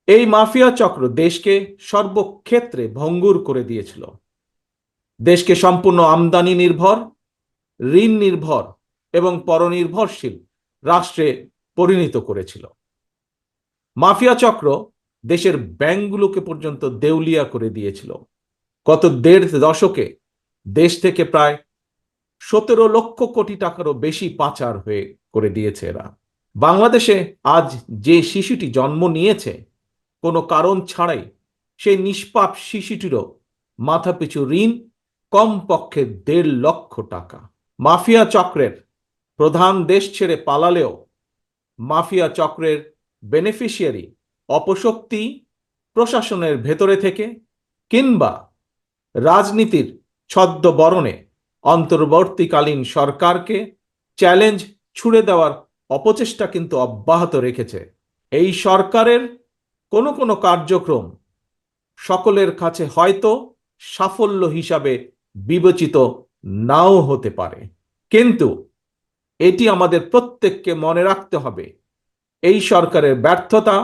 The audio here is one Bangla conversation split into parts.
এই মাফিয়া চক্র দেশকে সর্বক্ষেত্রে ভঙ্গুর করে দিয়েছিল। দেশকে সম্পূর্ণ আমদানি নির্ভর, ঋণ নির্ভর এবং পরনির্ভরশীল রাষ্ট্রে পরিণত করেছিল। মাফিয়া চক্র দেশের ব্যাংকগুলোকে পর্যন্ত দেউলিয়া করে দিয়েছিল। গত দেড় দশকে দেশ থেকে প্রায় 17 লক্ষ কোটি টাকারও বেশি পাচার হয়ে করে দিয়েছে এরা। বাংলাদেশে আজ যে শিশুটি জন্ম নিয়েছে কোনো কারণ ছাড়াই, সেই নিষ্পাপ শিশুটিরও মাথাপিছু ঋণ কমপক্ষে 1.5 লক্ষ টাকা। মাফিয়া চক্রের প্রধান দেশ ছেড়ে পালালেও মাফিয়া চক্রের বেনিফিশিয়ারি অপশক্তি প্রশাসনের ভেতরে থেকে কিংবা রাজনীতির ছদ্মবরণে অন্তর্বর্তীকালীন সরকারকে চ্যালেঞ্জ ছুড়ে দেওয়ার অপচেষ্টা কিন্তু অব্যাহত রেখেছে। এই সরকারের কোনো কোনো কার্যক্রম সকলের কাছে হয়তো সাফল্য হিসাবে বিবেচিত নাও হতে পারে, কিন্তু এটি আমাদের প্রত্যেককে মনে রাখতে হবে, এই সরকারের ব্যর্থতা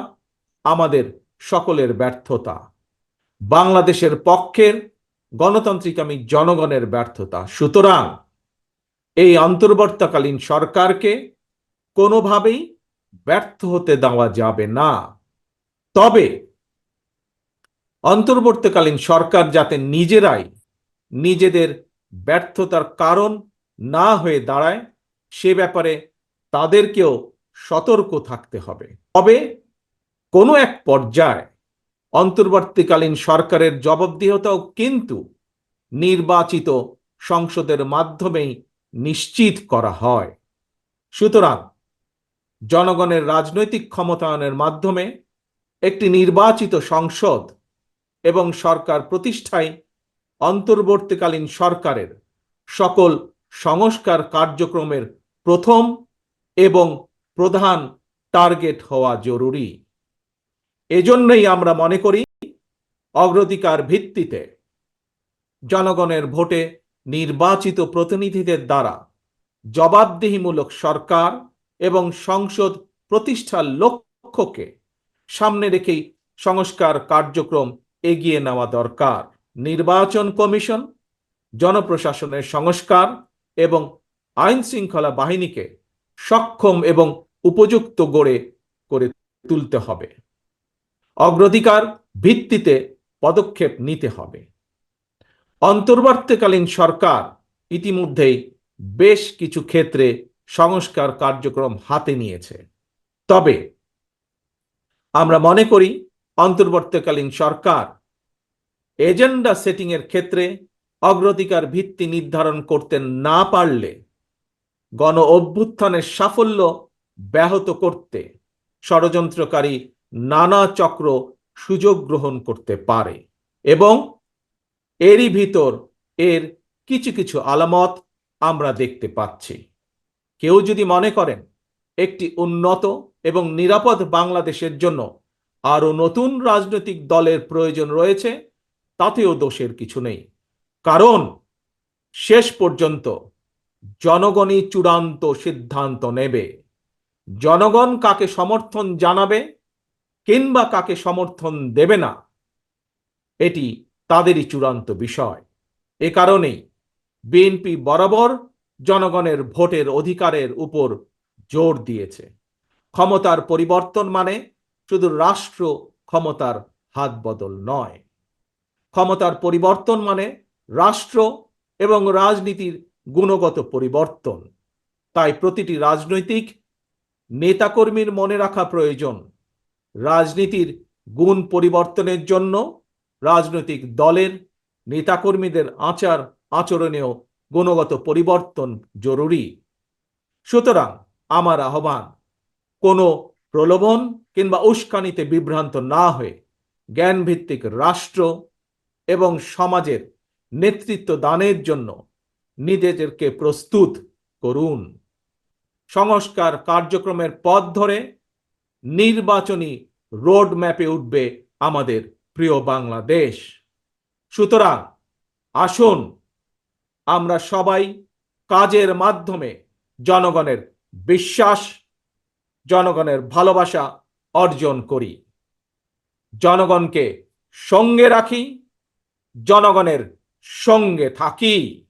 আমাদের সকলের ব্যর্থতা, বাংলাদেশের পক্ষের গণতান্ত্রিকামী জনগণের ব্যর্থতা। সুতরাং এই অন্তর্বর্তীকালীন সরকারকে কোনোভাবেই ব্যর্থ হতে দেওয়া যাবে না। তবে অন্তর্বর্তীকালীন সরকার যাতে নিজেরাই নিজেদের ব্যর্থতার কারণ না হয়ে দাঁড়ায়, সে ব্যাপারে তাদেরকেও সতর্ক থাকতে হবে। তবে কোনো এক পর্যায়ে অন্তর্বর্তীকালীন সরকারের জবাবদিহিতাও কিন্তু নির্বাচিত সংসদের মাধ্যমেই নিশ্চিত করা হয়। সুতরাং জনগণের রাজনৈতিক ক্ষমতায়নের মাধ্যমে একটি নির্বাচিত সংসদ এবং সরকার প্রতিষ্ঠায় অন্তর্বর্তীকালীন সরকারের সকল সংস্কার কার্যক্রমের প্রথম এবং প্রধান টার্গেট হওয়া জরুরি। এজন্যই আমরা মনে করি অগ্রাধিকার ভিত্তিতে জনগণের ভোটে নির্বাচিত প্রতিনিধিদের দ্বারা জবাবদিহিমূলক সরকার এবং সংসদ প্রতিষ্ঠার লক্ষ্যকে সামনে রেখেই সংস্কার কার্যক্রম এগিয়ে নেওয়া দরকার। নির্বাচন কমিশন, জনপ্রশাসনের সংস্কার এবং আইন শৃঙ্খলা বাহিনীকে সক্ষম এবং উপযুক্ত করে তুলতে হবে। অগ্রাধিকার ভিত্তিতে পদক্ষেপ নিতে হবে। অন্তর্বর্তীকালীন সরকার ইতিমধ্যেই বেশ কিছু ক্ষেত্রে সংস্কার কার্যক্রম হাতে নিয়েছে। তবে আমরা মনে করি অন্তর্বর্তীকালীন সরকার এজেন্ডা সেটিং এর ক্ষেত্রে অগ্রাধিকার ভিত্তি নির্ধারণ করতে না পারলে গণ অভ্যুত্থানের সাফল্য ব্যাহত করতে ষড়যন্ত্রকারী নানা চক্র সুযোগ গ্রহণ করতে পারে, এবং এরই ভিতর এর কিছু কিছু আলামত আমরা দেখতে পাচ্ছি। কেউ যদি মনে করেন একটি উন্নত এবং নিরাপদ বাংলাদেশের জন্য আরো নতুন রাজনৈতিক দলের প্রয়োজন রয়েছে, তাতেও দোষের কিছু নেই। কারণ শেষ পর্যন্ত জনগণই চূড়ান্ত সিদ্ধান্ত নেবে। জনগণ কাকে সমর্থন জানাবে কিংবা কাকে সমর্থন দেবে না, এটি তাদেরই চূড়ান্ত বিষয়। এ কারণেই বিএনপি বরাবর জনগণের ভোটের অধিকারের উপর জোর দিয়েছে। ক্ষমতার পরিবর্তন মানে শুধু রাষ্ট্র ক্ষমতার হাত বদল নয়, ক্ষমতার পরিবর্তন মানে রাষ্ট্র এবং রাজনীতির গুণগত পরিবর্তন। তাই প্রতিটি রাজনৈতিক নেতাকর্মীর মনে রাখা প্রয়োজন, রাজনীতির গুণ পরিবর্তনের জন্য রাজনৈতিক দলের নেতাকর্মীদের আচার আচরণেও গুণগত পরিবর্তন জরুরি। সুতরাং আমার আহ্বান, কোনো প্রলোভন কিংবা উস্কানিতে বিভ্রান্ত না হয়ে জ্ঞানভিত্তিক রাষ্ট্র এবং সমাজের নেতৃত্ব দানের জন্য নিজেদেরকে প্রস্তুত করুন। সংস্কার কার্যক্রমের পথ ধরে নির্বাচনী রোড ম্যাপে উঠবে আমাদের প্রিয় বাংলাদেশ। সুতরাং আসুন আমরা সবাই কাজের মাধ্যমে জনগণের বিশ্বাস, জনগণের ভালোবাসা অর্জন করি। জনগণকে সঙ্গে রাখি, জনগণের সঙ্গে থাকি।